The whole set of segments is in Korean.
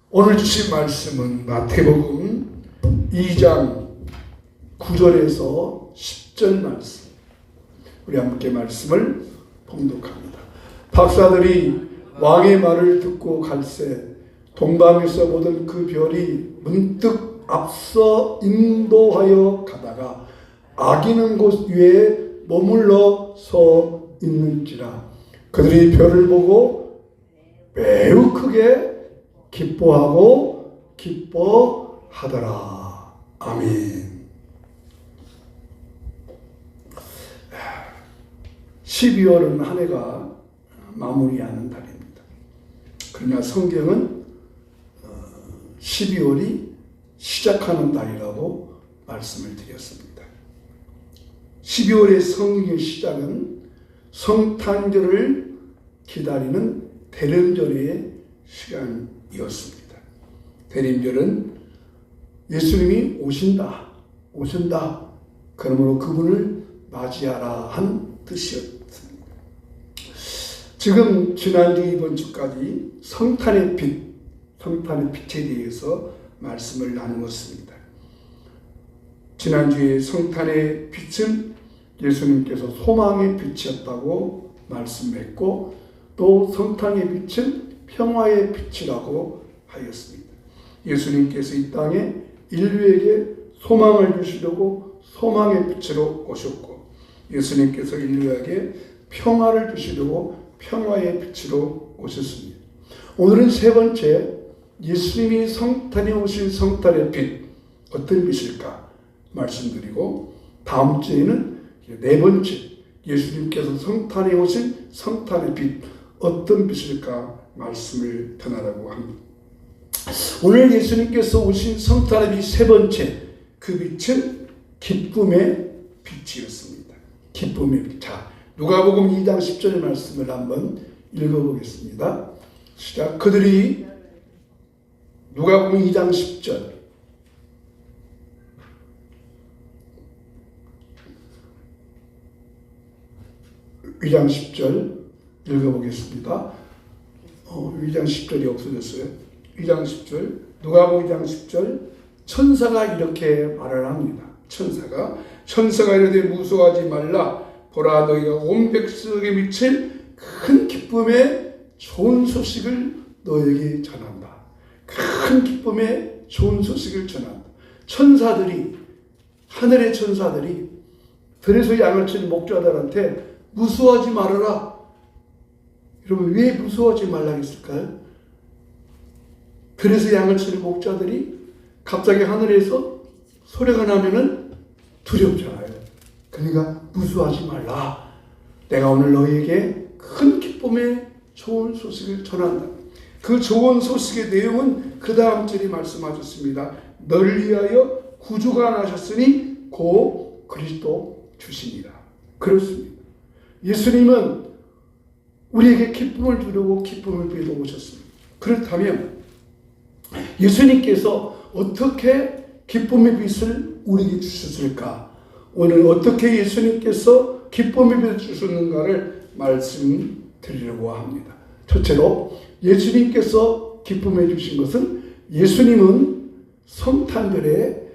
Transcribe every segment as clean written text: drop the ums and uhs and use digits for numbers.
오늘 주신 말씀은 마태복음 2장 9절에서 10절 말씀. 우리 함께 말씀을 봉독합니다. 박사들이 왕의 말을 듣고 갈새 동방에서 보던 그 별이 문득 앞서 인도하여 가다가 아기는 곳 위에 머물러 서 있는지라. 그들이 별을 보고 매우 크게 기뻐하고 기뻐하더라. 아멘. 12월은 한 해가 마무리하는 달입니다. 그러나 성경은 12월이 시작하는 달이라고 말씀을 드렸습니다. 12월의 성경의 시작은 성탄절을 기다리는 대림절의 시간이었습니다. 대림절은 예수님이 오신다. 그러므로 그분을 맞이하라 한 뜻이었습니다. 지금 지난주 이번 주까지 성탄의 빛에 대해서 말씀을 나누었습니다. 지난주에 성탄의 빛은 예수님께서 소망의 빛이었다고 말씀했고, 또 성탄의 빛은 평화의 빛이라고 하였습니다. 예수님께서 이 땅에 인류에게 소망을 주시려고 소망의 빛으로 오셨고, 예수님께서 인류에게 평화를 주시려고 평화의 빛으로 오셨습니다. 오늘은 세 번째, 예수님이 성탄에 오신 성탄의 빛, 어떤 빛일까 말씀드리고, 다음 주에는 네 번째, 예수님께서 성탄에 오신 성탄의 빛, 어떤 빛일까 말씀을 전하라고 합니다. 오늘 예수님께서 오신 성탄의 빛 세 번째, 그 빛은 기쁨의 빛이었습니다. 기쁨의 빛. 자, 누가복음 2장 10절 말씀을 한번 읽어보겠습니다. 시작. 그들이 누가복음 2장 10절. 2장 10절 읽어보겠습니다. 2장 10절이 없어졌어요. 2장 10절, 누가복음 2장 10절, 천사가 이렇게 말을 합니다. 천사가 이르되 무서워하지 말라. 보라, 너희가 온 백성에게 미칠 큰 기쁨의 좋은 소식을 너에게 전한다. 큰 기쁨의 좋은 소식을 전한다. 천사들이, 하늘의 천사들이 들에서 양을 치는 목자들한테 무서워하지 말아라. 여러분, 왜 무서워하지 말라고 했을까요? 들에서 양을 치는 목자들이 갑자기 하늘에서 소리가 나면은 두렵잖아요. 그러니까 무서워하지 말라. 내가 오늘 너희에게 큰 기쁨의 좋은 소식을 전한다. 그 좋은 소식의 내용은 그 다음 절이 말씀하셨습니다. 너를 위하여 구주가 나셨으니 곧 그리스도 주시니라. 그렇습니다. 예수님은 우리에게 기쁨을 주려고 기쁨을 빌어 오셨습니다. 그렇다면 예수님께서 어떻게 기쁨의 빛을 우리에게 주셨을까? 오늘 어떻게 예수님께서 기쁨의 빛을 주셨는가를 말씀드리려고 합니다. 첫째로, 예수님께서 기쁨을 주신 것은, 예수님은 성탄절에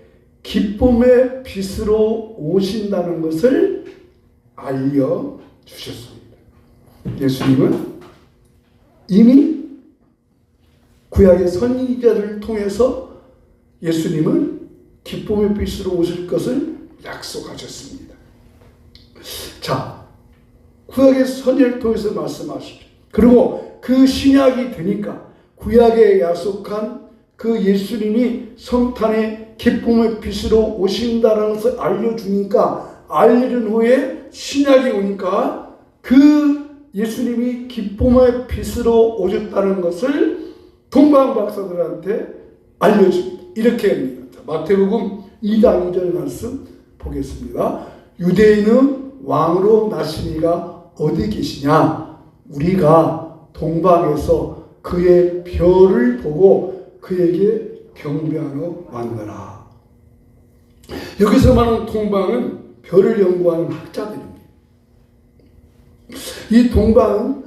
기쁨의 빛으로 오신다는 것을 알려주셨습니다. 예수님은 이미 구약의 선지자를 통해서 예수님은 기쁨의 빛으로 오실 것을 약속하셨습니다. 자, 구약의 선지자를 통해서 말씀하시죠. 그리고 그 신약이 되니까 구약에 약속한 그 예수님이 성탄의 기쁨의 빛으로 오신다는 것을 알려주니까, 알려준 후에 신약이 오니까 그 예수님이 기쁨의 빛으로 오셨다는 것을 동방 박사들한테 알려줍니다. 이렇게 합니다. 마태복음 2장 2절 말씀 보겠습니다. 유대인은 왕으로 나신 이가 어디 계시냐? 우리가 동방에서 그의 별을 보고 그에게 경배하러 왔노라. 여기서 말하는 동방은 별을 연구하는 학자들입니다. 이 동방은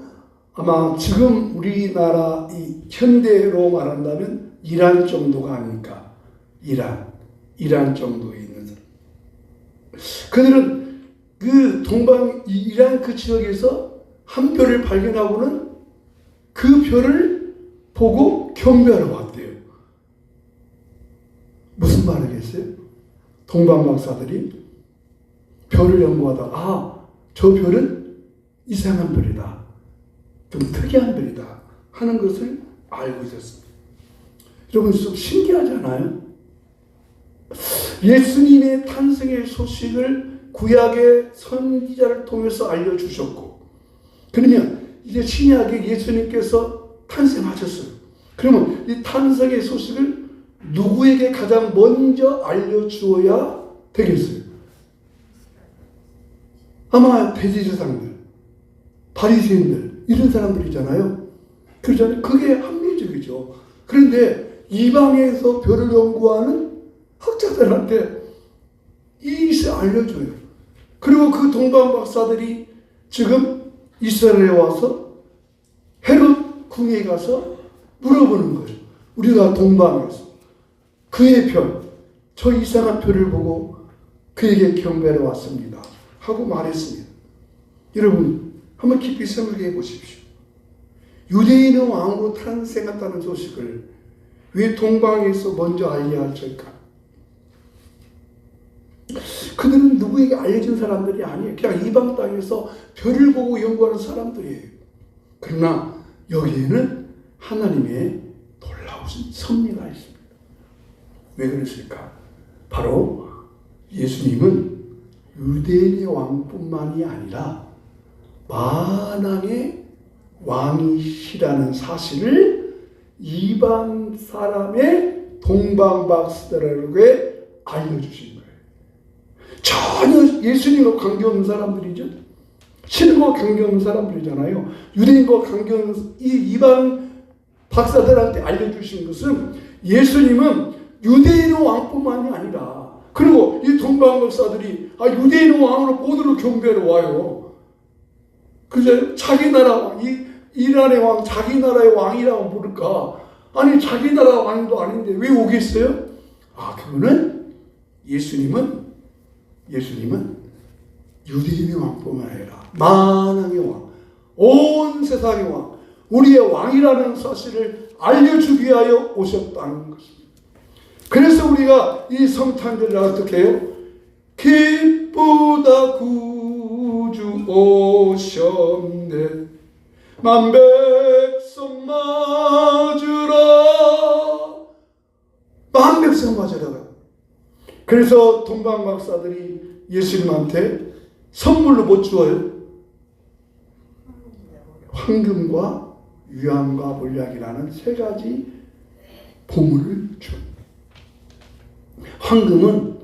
아마 지금 우리나라 이 현대로 말한다면 이란 정도가 아닐까. 이란 정도에 있는 사람. 그들은 그 이란 그 지역에서 한 별을 발견하고는 그 별을 보고 경배하러 왔대요. 무슨 말이겠어요? 동방 박사들이 별을 연구하다가 저 별은 이상한 별이다. 좀 특이한 별이다. 하는 것을 알고 있었습니다. 여러분 좀 신기하잖아요. 예수님의 탄생의 소식을 구약의 선지자를 통해서 알려주셨고, 그러면 이제 신약에 예수님께서 탄생하셨어요. 그러면 이 탄생의 소식을 누구에게 가장 먼저 알려주어야 되겠어요? 아마 대제사장들, 바리새인들 이런 사람들이잖아요. 그렇잖아요. 그게 합리적이죠. 그런데 이방에서 별을 연구하는 학자들한테 이것을 알려줘요. 그리고 그 동방 박사들이 지금 이스라엘에 와서 헤롯 궁에 가서 물어보는 거예요. 우리가 동방에서 그의 별, 저 이상한 별을 보고 그에게 경배하러 왔습니다 하고 말했습니다. 여러분 한번 깊이 생각해 보십시오. 유대인의 왕으로 탄생했다는 소식을 왜 동방에서 먼저 알려야 할까? 그들은 누구에게 알려진 사람들이 아니에요. 그냥 이방 땅에서 별을 보고 연구하는 사람들이에요. 그러나 여기에는 하나님의 놀라우신 섭리가 있습니다. 왜 그랬을까? 바로 예수님은 유대인의 왕뿐만이 아니라 만왕의 왕이시라는 사실을 이방 사람의 동방 박사들에게 알려주신 거예요. 전혀 예수님과 관계없는 사람들이죠. 신과 관계없는 사람들이잖아요. 유대인과 관계없는 이 이방 박사들한테 알려주신 것은 예수님은 유대인의 왕뿐만이 아니라, 그리고 이 동방 박사들이 유대인의 왕으로 모두를 경배하러 와요. 그죠? 자기 나라 왕, 이란의 왕, 자기 나라의 왕이라고 부를까? 아니 자기 나라 왕도 아닌데 왜 오겠어요? 그거는 예수님은 유대인의 왕뿐만 아니라 만왕의 왕, 온 세상의 왕, 우리의 왕이라는 사실을 알려주기 위하여 오셨다는 것입니다. 그래서 우리가 이 성탄절을 어떻게 해요? 기쁘다 구주 오셨네, 만백성 맞으라, 만백성 맞으라. 그래서 동방 박사들이 예수님한테 선물로 못 주어요? 황금과 유황과 몰약이라는 세 가지 보물을 줍니다. 황금은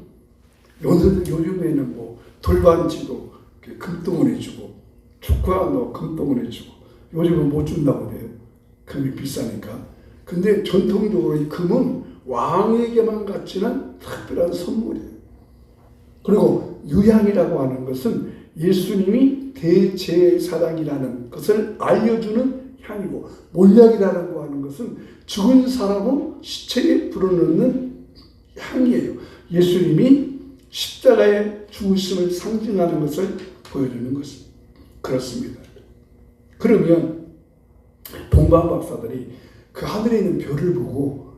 요즘에는 돌반지도 금덩어리 주고, 축구화도 금덩어리 주고, 요즘은 못 준다고 그래요. 금이 비싸니까. 근데 전통적으로 이 금은 왕에게만 갖지는 특별한 선물이에요. 그리고 유향이라고 하는 것은 예수님이 대제사장이라는 것을 알려주는 향이고, 몰약이라고 하는 것은 죽은 사람의 시체에 불어넣는 향이에요. 예수님이 십자가에 죽으심을 상징하는 것을 보여주는 것입니다. 그렇습니다. 그러면 동방 박사들이 그 하늘에 있는 별을 보고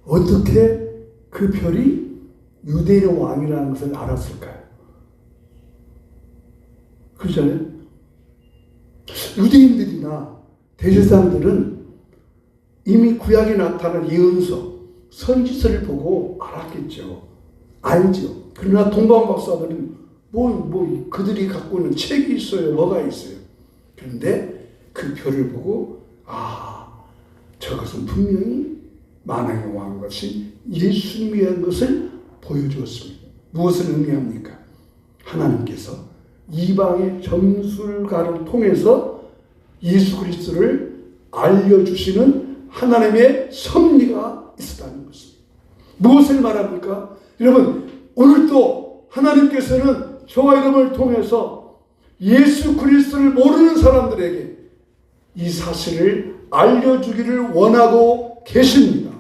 어떻게 그 별이 유대인의 왕이라는 것을 알았을까요? 그렇잖아요. 유대인들이나 대제사장들은 이미 구약에 나타난 예언서, 선지서를 보고 알았겠죠. 알죠. 그러나 동방 박사들은 그들이 갖고 있는 책이 있어요. 뭐가 있어요. 그런데 그 별을 보고 저것은 분명히 만왕의 왕 것이 예수님이라는 것을 보여주었습니다. 무엇을 의미합니까? 하나님께서 이방의 점술가를 통해서 예수 그리스도를 알려주시는 하나님의 섭리가 있었다는 것입니다. 무엇을 말합니까? 여러분, 오늘도 하나님께서는 저와 여러분을 통해서 예수 그리스도를 모르는 사람들에게 이 사실을 알려주기를 원하고 계십니다.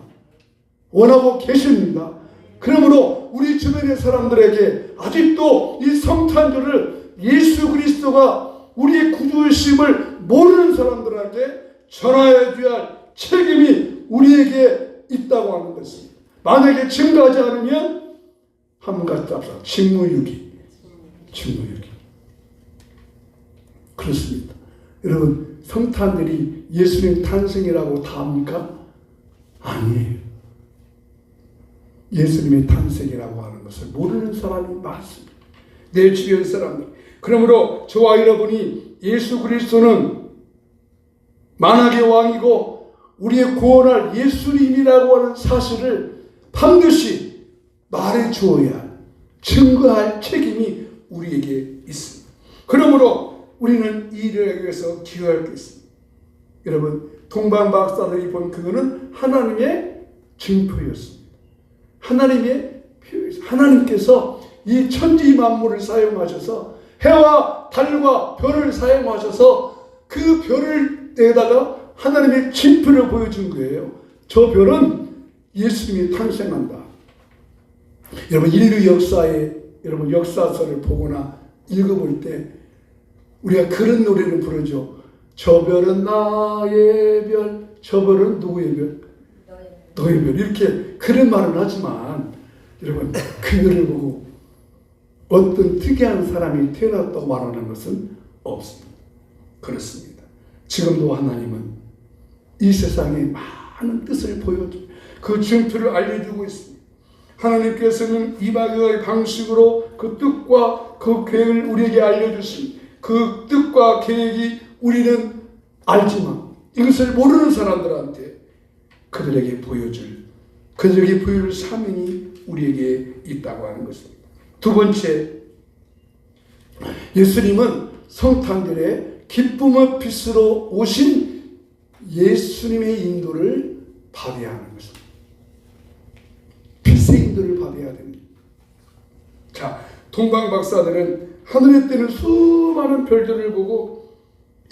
원하고 계십니다. 그러므로 우리 주변의 사람들에게 아직도 이 성탄절을 예수 그리스도가 우리의 구주이심을 모르는 사람들에게 전하여 줘야 할 책임이 우리에게 있다고 하는 것입니다. 만약에 증거하지 않으면 한번 같이 합시다. 직무유기. 그렇습니다. 여러분, 성탄절이 예수님 탄생이라고 다 합니까? 아니에요. 예수님의 탄생이라고 하는 것을 모르는 사람이 많습니다. 내 주변 사람들. 그러므로 저와 여러분이 예수 그리스도는 만왕의 왕이고 우리의 구원할 예수님이라고 하는 사실을 반드시 말해 주어야 증거할 책임이 우리에게 있습니다. 그러므로 우리는 이 일에 위해서 기여할 게 있습니다. 여러분, 동방 박사들이 본 그거는 하나님의 증표였습니다. 하나님의 표였습니다. 하나님께서 이 천지 만물을 사용하셔서 해와 달과 별을 사용하셔서 그 별을 내다가 하나님의 징표를 보여준 거예요. 저 별은 예수님이 탄생한다. 여러분, 인류 역사에 여러분 역사서를 보거나 읽어볼 때 우리가 그런 노래를 부르죠. 저 별은 나의 별, 저 별은 누구의 별? 너의 별. 이렇게 그런 말은 하지만 여러분, 그거를 보고 어떤 특이한 사람이 태어났다고 말하는 것은 없습니다. 그렇습니다. 지금도 하나님은 이 세상에 많은 뜻을 보여주고 그 증표를 알려주고 있습니다. 하나님께서는 이방의 방식으로 그 뜻과 그 계획을 우리에게 알려주십니다. 그 뜻과 계획이 우리는 알지만 이것을 모르는 사람들한테 그들에게 보여줄 사명이 우리에게 있다고 하는 것입니다. 두 번째, 예수님은 성탄절에 기쁨의 빛으로 오신 예수님의 인도를 받아야 하는 것입니다. 빛의 인도를 받아야 됩니다. 자, 동방 박사들은 하늘에 뜨는 수많은 별들을 보고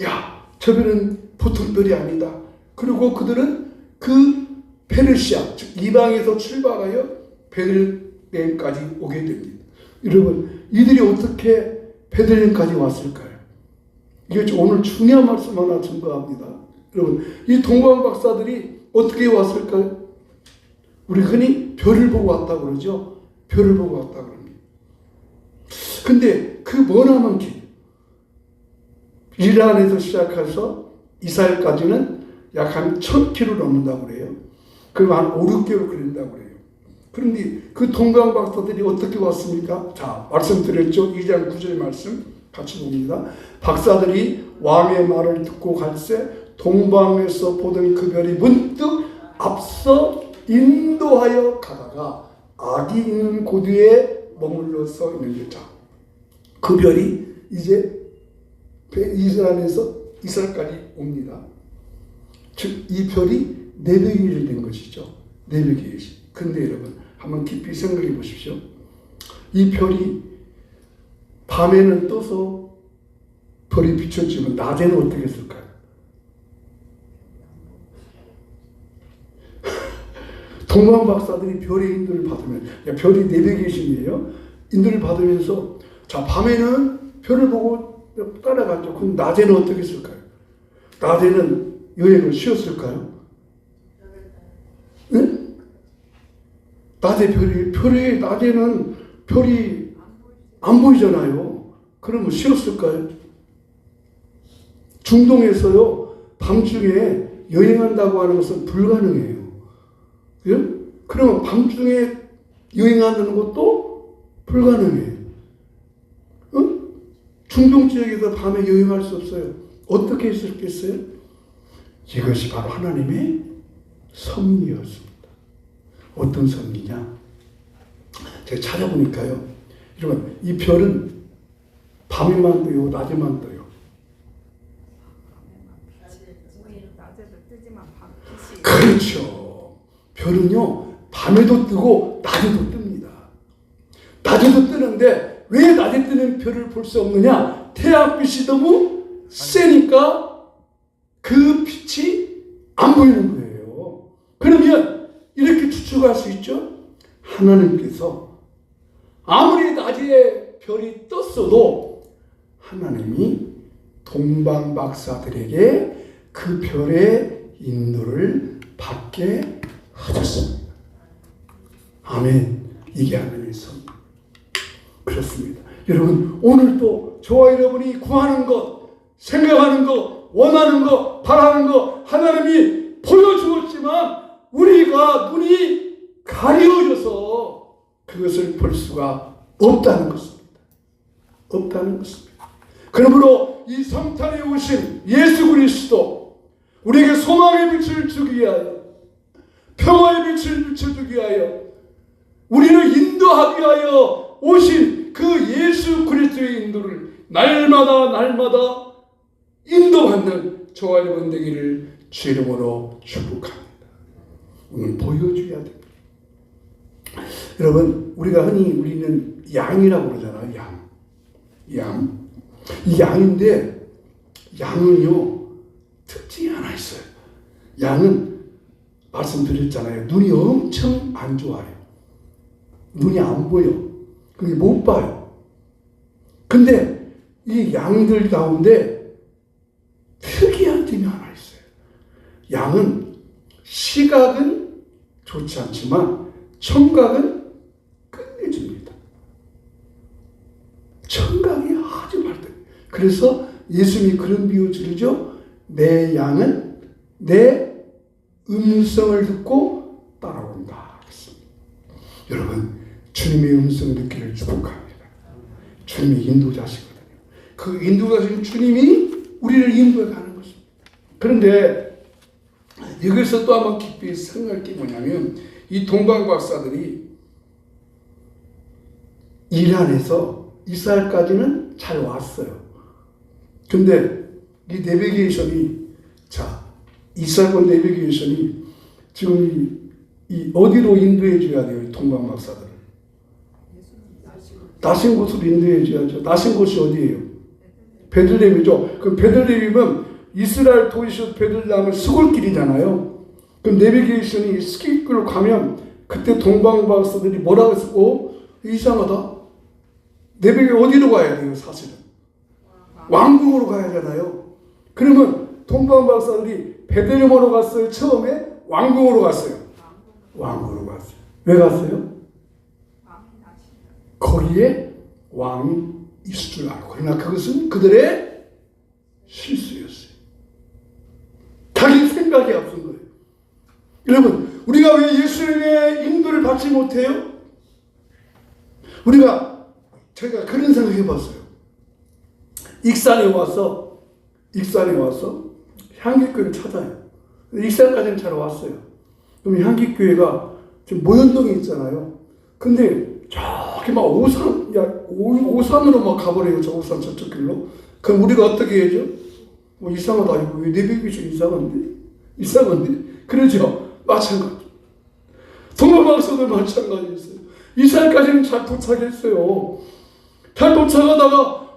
야, 저 별은 보통 별이 아니다. 그리고 그들은 그 페르시아, 즉 이방에서 출발하여 베들레헴까지 오게 됩니다. 여러분, 이들이 어떻게 베들레헴까지 왔을까요? 이게 오늘 중요한 말씀 하나 증거합니다. 여러분, 이 동방 박사들이 어떻게 왔을까요? 우리 흔히 별을 보고 왔다고 그러죠. 별을 보고 왔다고 그럽니다. 근데 그 머나먼 길, 이란에서 시작해서 이스라엘까지는 약 한 1000km 넘는다고 그래요. 그럼 한 5, 6개월 걸린다고 그래요. 그런데 그 동방 박사들이 어떻게 왔습니까? 자, 말씀드렸죠. 2장 9절 말씀 같이 봅니다. 박사들이 왕의 말을 듣고 갈새 동방에서 보던 그 별이 문득 앞서 인도하여 가다가 악이 있는 고두에 머물러 서 있는 자, 그 별이 이제 이스라엘까지 옵니다. 즉 이 별이 내백이 된 것이죠. 내백이. 근데 여러분, 한번 깊이 생각해 보십시오. 이 별이 밤에는 떠서 별이 비춰지면 낮에는 어떻게 했을까요? 동방 박사들이 별의 인도를 받으면, 별이 내백이심이에요. 인도를 받으면서 자, 밤에는 별을 보고 따라갔죠. 그럼 낮에는 어떻게 했을까요? 낮에는 여행을 쉬었을까요? 네? 낮에는 별이 안 보이잖아요. 그러면 쉬었을까요? 중동에서요, 밤중에 여행한다고 하는 것은 불가능해요. 예? 그러면 밤중에 여행하는 것도 불가능해요. 중동 지역에서 밤에 여행할 수 없어요. 어떻게 했었겠어요? 이것이 바로 하나님의 섭리였습니다. 어떤 섭리냐? 제가 찾아보니까요. 여러분, 이 별은 밤에만 떠요, 낮에만 떠요. 그렇죠. 별은요, 밤에도 뜨고 낮에도 뜹니다. 낮에도 뜨는데 왜 낮에 뜨는 별을 볼 수 없느냐? 태양빛이 너무 세니까 그 빛이 안 보이는 거예요. 그러면 이렇게 추측 쭉 알 수 있죠? 하나님께서 아무리 낮에 별이 떴어도 하나님이 동방박사들에게 그 별의 인도를 받게 하셨습니다. 아멘. 이게 하나님의 섭. 그렇습니다. 여러분, 오늘도 저와 여러분이 구하는 것, 생각하는 것, 원하는 것, 바라는 것 하나님이 보여주었지만 우리가 눈이 가려져서 그것을 볼 수가 없다는 것입니다. 없다는 것입니다. 그러므로 이 성탄에 오신 예수 그리스도 우리에게 소망의 빛을 주기 위하여, 평화의 빛을 비춰주기 위하여, 우리를 인도하기 위하여 오신 그 예수 그리스도의 인도를 날마다 인도받는 저와 여러분 되기를 주 이름으로 축복합니다. 오늘 보여줘야 됩니다. 여러분, 우리가 흔히 우리는 양이라고 그러잖아요. 양. 이 양인데 양은요 특징이 하나 있어요. 양은 말씀드렸잖아요. 눈이 엄청 안 좋아요. 눈이 안 보여. 그게 못 봐요. 근데 이 양들 가운데 특이한 점이 하나 있어요. 양은 시각은 좋지 않지만 청각은 끝내줍니다. 청각이 아주 밝다. 그래서 예수님이 그런 비유 주죠. 내 양은 내 음성을 듣고 따라온다. 여러분, 주님의 음성을 듣기를 축복합니다. 주님이 인도자시거든요. 그 인도자신 주님이 우리를 인도해 가는 것입니다. 그런데 여기서 또 한번 깊이 생각할 게 뭐냐면 이 동방박사들이 이란에서 이스라엘까지는 잘 왔어요. 근데 이 내비게이션이 이스라엘 내비게이션이 지금 이 어디로 인도해 줘야 돼요? 동방박사들을 나신 곳으로 인도해 줘야죠. 나신 곳이 어디예요? 베들레헴이죠. 그럼 베들레헴은 이스라엘 도시 베들레헴은 시골길이잖아요. 그럼 내비게이션이 스키길로 가면 그때 동방박사들이 뭐라고 했고 이상하다. 내비게이션 어디로 가야 돼요? 사실은 왕궁으로 가야 하잖아요. 그러면 동방박사들이 베들레헴으로 갔어요? 처음에 왕궁으로 갔어요? 왕으로 갔어요. 왜 갔어요? 거기에 왕이 있을 줄 알고. 그러나 그것은 그들의 실수였어요. 자기 생각이 앞선 거예요. 여러분, 우리가 왜 예수님의 인도를 받지 못해요? 제가 그런 생각 해봤어요. 익산에 와서 향기교회를 찾아요. 익산까지는 잘 왔어요. 그럼 향기교회가 지금 모현동에 있잖아요. 근데 저기 막 오산으로 막 가버려요. 저 오산 저쪽 길로. 그럼 우리가 어떻게 해야죠? 뭐 이상하다. 이거 왜 내비게이션 이상한데? 그러죠? 마찬가지. 동방박사도 마찬가지였어요. 이스라엘까지는 잘 도착했어요. 잘 도착하다가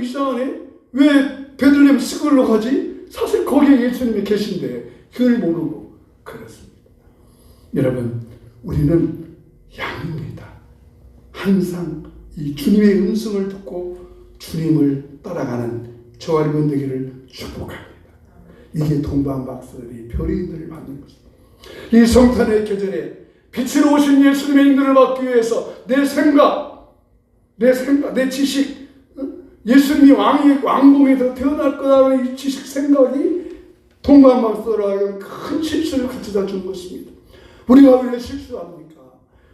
이상하네? 왜 베들레헴 시골로 가지? 사실 거기에 예수님이 계신데 그걸 모르고 그렇습니다. 여러분, 우리는 양입니다. 항상 이 주님의 음성을 듣고 주님을 따라가는 저와 여러분 되기를 축복합니다. 이게 동방박사들이 별의 인도를 받는 것입니다. 이 성탄의 계절에 빛으로 오신 예수님의 인도를 받기 위해서 내 생각, 내 지식, 예수님이 왕궁에서 태어날 거라는 이 지식 생각이 동방박사들에게 큰 실수를 가져다 준 것입니다. 우리가 왜 실수합니까?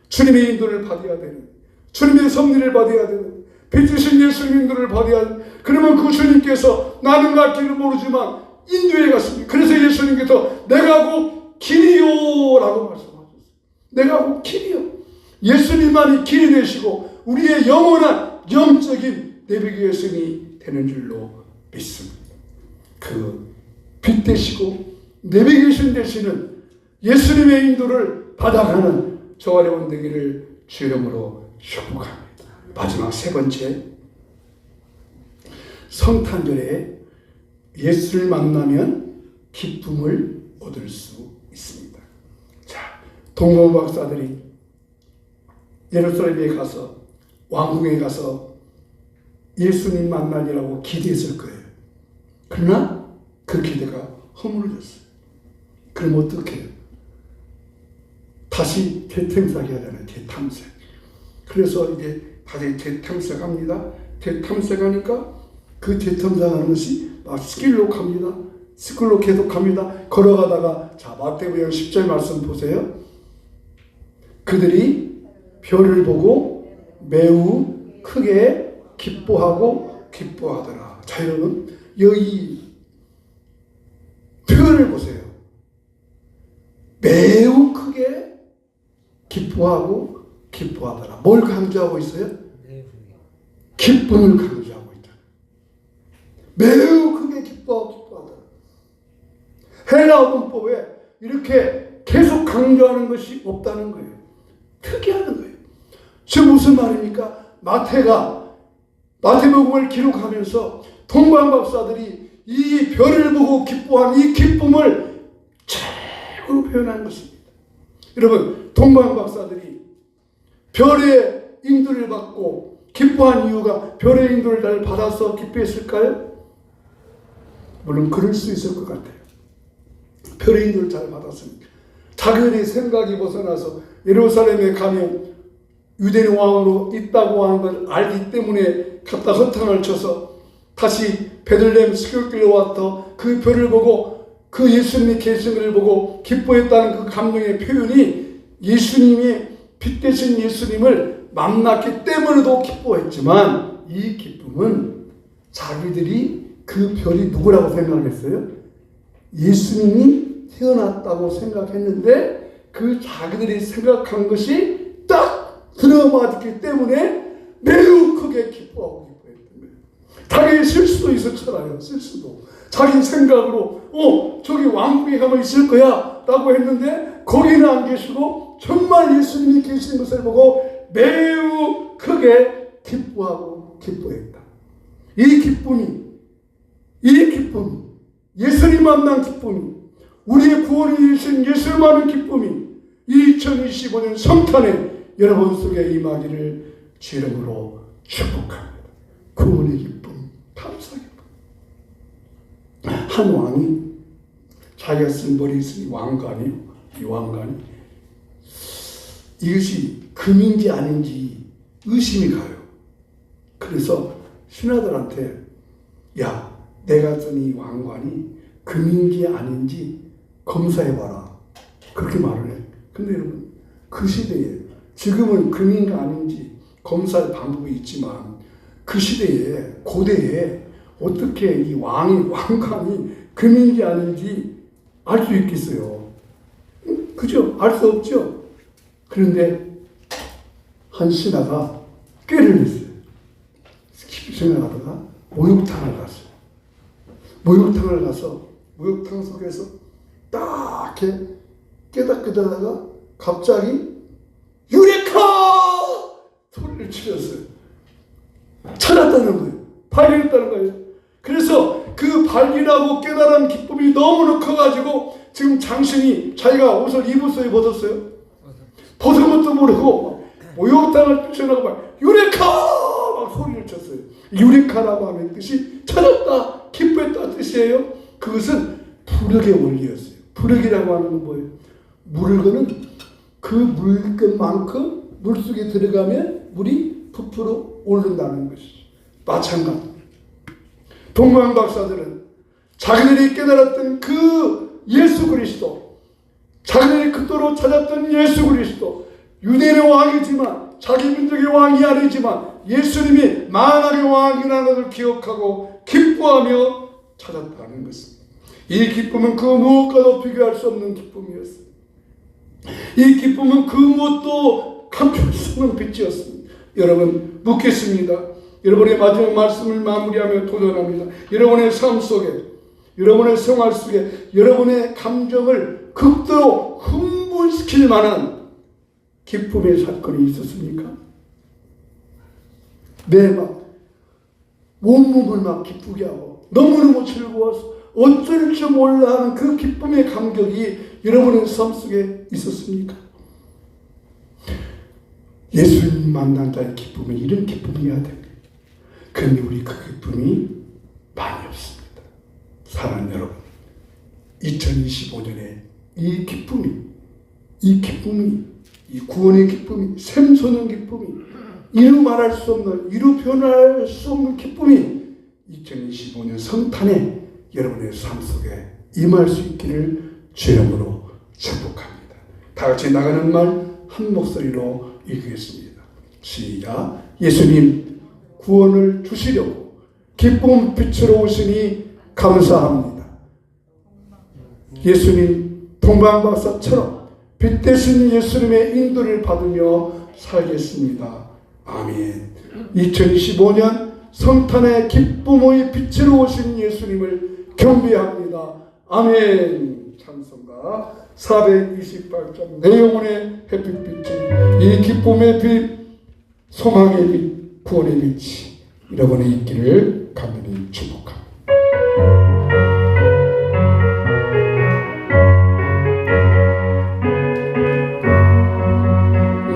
주님의 인도를 받아야 되는, 주님의 섭리를 받아야 되는, 빛이신 예수님의 인도를 받아야 되는. 그러면 그 주님께서 나는 갈 길을 모르지만 인도해 갔습니다. 그래서 예수님께서 내가 곧 길이요 라고 말씀하셨어요. 내가 곧 길이요. 예수님만이 길이 되시고 우리의 영원한 영적인 내비게이션이 되는 줄로 믿습니다. 그 빛 되시고 내비게이션 되시는 예수님의 인도를 받아가는 저와 여러분 되기를 주 이름으로 축복합니다. 마지막 세 번째, 성탄절에 예수를 만나면 기쁨을 얻을 수 있습니다. 자, 동방 박사들이 예루살렘에 가서 왕궁에 가서 예수님 만나리라고 기대했을 거예요. 그러나 그 기대가 허물어졌어요. 그럼 어떻게 해요? 다시 재탐색해야 되는 재탐색. 그래서 이제 다시 재탐색합니다. 재탐색하니까 그 재탐색하는 것이 스킬로 갑니다. 스킬로 계속합니다. 걸어가다가 자 마태복음 10절 말씀 보세요. 그들이 별을 보고 매우 크게 기뻐하더라. 자 여러분 여기 표현을 보세요. 매우 크게 기뻐하더라. 뭘 강조하고 있어요? 기쁨을 강조하고 있다. 매우 크게 기뻐하더라. 헬라어 문법에 이렇게 계속 강조하는 것이 없다는 거예요. 특이하는 거예요. 지금 무슨 말입니까? 마태복음을 기록하면서 동방 박사들이 이 별을 보고 기뻐한 이 기쁨을 최고로 표현한 것입니다. 여러분, 동방 박사들이 별의 인도를 받고 기뻐한 이유가 별의 인도를 잘 받아서 기뻐했을까요? 물론 그럴 수 있을 것 같아요. 별의 인도를 잘 받았으니까. 자기들의 생각이 벗어나서 예루살렘에 가면 유대인 왕으로 있다고 하는 걸 알기 때문에 갖다 허탕을 쳐서 다시 베들레헴 시골길로 와서 그 별을 보고 그 예수님이 계신 것을 보고 기뻐했다는 그 감동의 표현이 예수님이 빛 대신 예수님을 만났기 때문에도 기뻐했지만 이 기쁨은 자기들이 그 별이 누구라고 생각했어요? 예수님이 태어났다고 생각했는데 그 자기들이 생각한 것이 딱 들어맞았기 때문에 매우 크게 기뻐했던 거예요. 자기의 실수도 있었잖아요. 실수도. 자기 생각으로 저기 왕궁에 가면 있을 거야 라고 했는데 거기는 안 계시고 정말 예수님이 계신 것을 보고 매우 크게 기뻐했다. 이 기쁨이 예수님 만난 기쁨이 우리의 구원이 되신 예수를 만난 기쁨이 2025년 성탄에 여러분 속에 임하기를 주 이름으로 축복합니다. 구원의 기쁨, 감사 기쁨. 한 왕이 자기가 쓴 머리에 쓴 왕관이요. 이 왕관이 이것이 금인지 아닌지 의심이 가요. 그래서 신하들한테 야, 내가 쓴 이 왕관이 금인지 아닌지 검사해봐라. 그렇게 말을 해. 근데 여러분 그 시대에 지금은 금인가 아닌지 검사할 방법이 있지만 그 시대에 고대에 어떻게 이 왕관이 금인지 아닌지 알 수 있겠어요? 그죠? 알 수 없죠? 그런데 한 신하가 꾀를 냈어요. 깊이 생각하다가 목욕탕을 갔어요. 목욕탕을 가서 목욕탕 속에서 딱 이렇게 깨닫다가 갑자기 유레카! 소리를 치렀어요. 찾았다는 거예요. 발견했다는 거예요. 그래서 그 발견하고 깨달은 기쁨이 너무나 커가지고 지금 장신이 자기가 옷을 입었어요, 벗었어요? 벗은 것도 모르고 목욕탕을 뛰쳐나가고 유레카! 막 소리를 쳤어요. 유레카라고 하는 뜻이 찾았다, 기뻐했다 뜻이에요. 그것은 부력의 원리였어요. 부력이라고 하는 건 뭐예요? 물건은 그 물건만큼 물속에 들어가면 물이 부풀어 오른다는 것이죠. 마찬가지. 동방 박사들은 자기들이 깨달았던 그 예수 그리스도, 자기들이 그토록 찾았던 예수 그리스도, 유대인의 왕이지만 자기 민족의 왕이 아니지만 예수님이 만왕의 왕이라는 것을 기억하고 기뻐하며 찾았다는 것입니다. 이 기쁨은 그 무엇과도 비교할 수 없는 기쁨이었습니다. 이 기쁨은 그 무엇도 감출 수 없는 빛이었습니다. 여러분 묻겠습니다. 여러분의 마지막 말씀을 마무리하며 도전합니다. 여러분의 삶 속에, 여러분의 생활 속에 여러분의 감정을 극도로 흥분시킬 만한 기쁨의 사건이 있었습니까? 온몸을 막 기쁘게 하고 너무너무 즐거워서 어쩔 줄 몰라 하는 그 기쁨의 감격이 여러분의 삶 속에 있었습니까? 예수님 만난 자의 기쁨은 이런 기쁨이어야 됩니다. 그런데 우리 그 기쁨이 많이 없습니다. 사랑하는 여러분, 2025년에 이 기쁨이, 이 구원의 기쁨이, 샘솟는 기쁨이, 이루 말할 수 없는, 이루 표현할 수 없는 기쁨이 2025년 성탄에 여러분의 삶 속에 임할 수 있기를 주의 이름으로 축복합니다. 다 같이 나가는 말 한 목소리로 읽겠습니다. 시작. 예수님 구원을 주시려고 기쁨 빛으로 오시니 감사합니다. 예수님 동방박사처럼 빛 대신 예수님의 인도를 받으며 살겠습니다. 아멘. 2025년 성탄의 기쁨의 빛으로 오신 예수님을 경배합니다. 아멘. 찬송가 428점 내 영혼의 햇빛빛이 이 기쁨의 빛, 소망의 빛, 구원의 빛이 여러분의 있기를 간절히 축복합니다.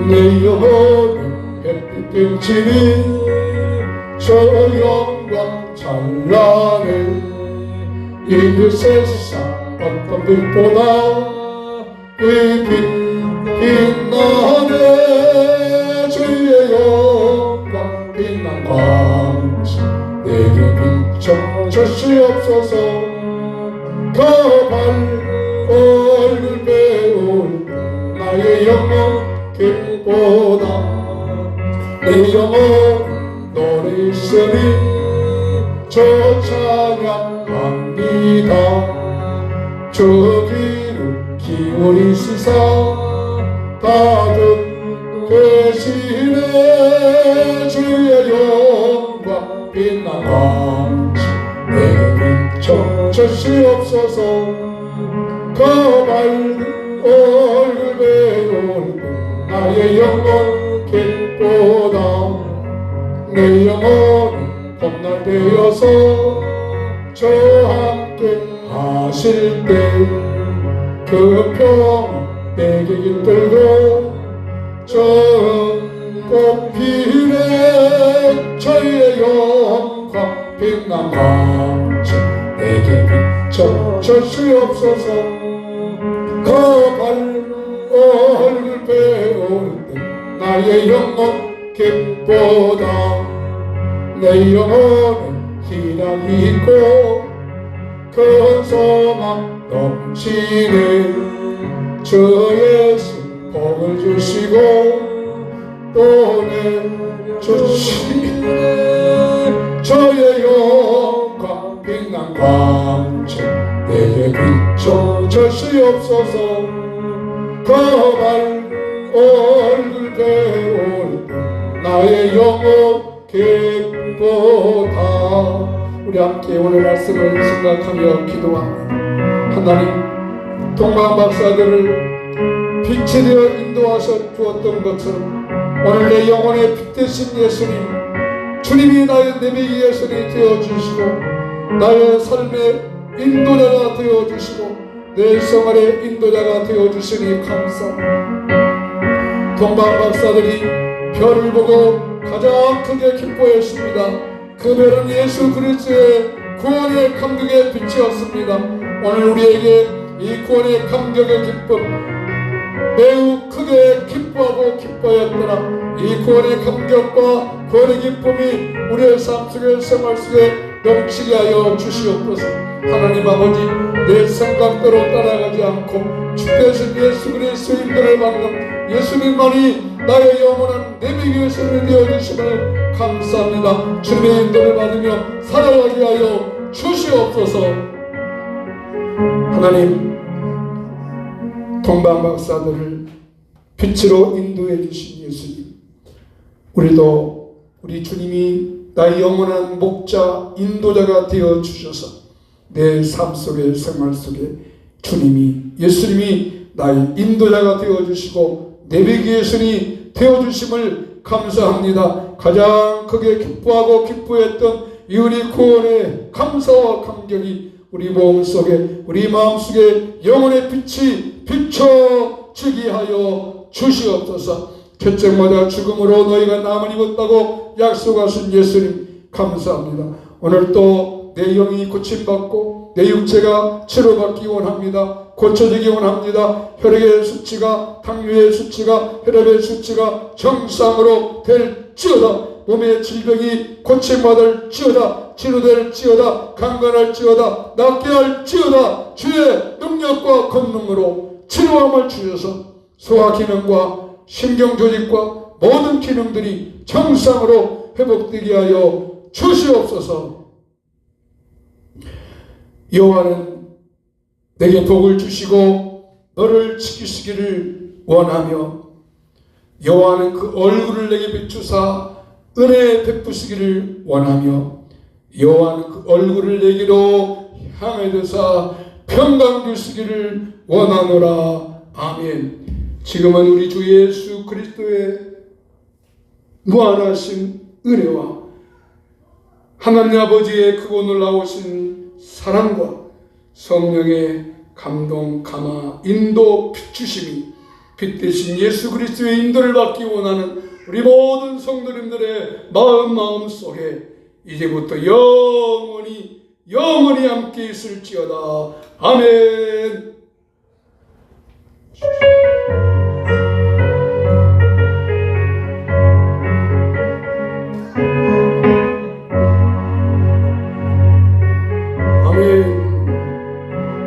내 영혼의 햇빛 비치니 저 영광 찬란해 이 세상 어떤 빛보다 이 빛나네 주의 영광 빛난 광채 내게 비춰 주시옵소서 그 밝은 얼굴 배울 나의 영혼 빛보다 내 영혼 노래 있으니 저 찬양합니다 저 길을 기울이시사 다 듣고 계시네 주의 영광 빛난 광채 내게 비춰 주시옵소서 그 밝은 얼굴 배울 나의 영혼 빛보다 내 영혼이 봄날 되어서 저 함께 하실 때 그 평 내게 깃들고 저 꽃길에 저의 영광 빛난 광채 내게 비춰 주시옵소서 그 밝은 얼굴 배울 때 나의 영혼 빛보다 내 영혼은 희락이 있고 큰 소망 넘치네 저 예수 복을 주시고 또 내주시네 저의 영광 빛난 광채 내게 비춰 주시옵소서 그 밝은 얼굴 배울 나의 영혼 기쁘다. 우리 함께 오늘 말씀을 생각하며 기도합니다. 하나님, 동방박사들을 빛이 되어 인도하셔 주었던 것처럼 오늘 내 영혼의 빛 되신 예수님, 주님이 나의 내비기 예수님이 되어주시고 나의 삶의 인도자가 되어주시고 내 생활의 인도자가 되어주시니 감사합니다. 동방박사들이 별을 보고 가장 크게 기뻐했습니다. 그 별은 예수 그리스도의 구원의 감격의 빛이었습니다. 오늘 우리에게 이 구원의 감격의 기쁨 매우 크게 기뻐하고 기뻐했더라. 이 구원의 감격과 구원의 기쁨이 우리의 삶 속에 생활 속에 넘치게 하여 주시옵소서. 하나님 아버지, 내 생각대로 따라가지 않고 주 대신 예수 그리스도의 인도를 받는 예수님만이 나의 영원한 내비기 예수님이 되어주심을 감사합니다. 주님의 인도를 받으며 살아가게 하여 주시옵소서. 하나님, 동방박사들을 빛으로 인도해 주신 예수님, 우리도 우리 주님이 나의 영원한 목자 인도자가 되어 주셔서 내 삶 속에 생활 속에 주님이 예수님이 나의 인도자가 되어 주시고 내비기 예수님이 되어 주심을 감사합니다. 가장 크게 기뻐하고 기뻐했던 이 우리 구원의 감사와 감격이 우리 몸 속에 우리 마음 속에 영혼의 빛이 비춰지게 하여 주시옵소서. 첫째마다 죽음으로 너희가 남을 입었다고 약속하신 예수님 감사합니다. 오늘 또 내 영이 고침받고 내 육체가 치료받기 원합니다. 고쳐지기 원합니다. 혈액의 수치가, 당뇨의 수치가, 혈압의 수치가 정상으로 될지어다. 몸의 질병이 고침받을지어다. 치료될지어다. 강건할지어다. 낫게 할지어다. 주의 능력과 권능으로 치료함을 주셔서 소화 기능과 신경 조직과 모든 기능들이 정상으로 회복되게 하여 주시옵소서. 여호와는 내게 복을 주시고 너를 지키시기를 원하며 여호와는 그 얼굴을 내게 비추사 은혜 베푸시기를 원하며 여호와는 그 얼굴을 내게로 향해 드사 평강 주시기를 원하노라. 아멘. 지금은 우리 주 예수 그리스도의 무한하신 은혜와 하나님 아버지의 크고 놀라우신 사랑과 성령의 감동, 감화, 인도, 빛주심이 빛 대신 예수 그리스도의 인도를 받기 원하는 우리 모든 성도님들의 마음 속에 이제부터 영원히 함께 있을지어다. 아멘.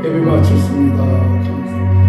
예배 마쳤습니다. 감사합니다.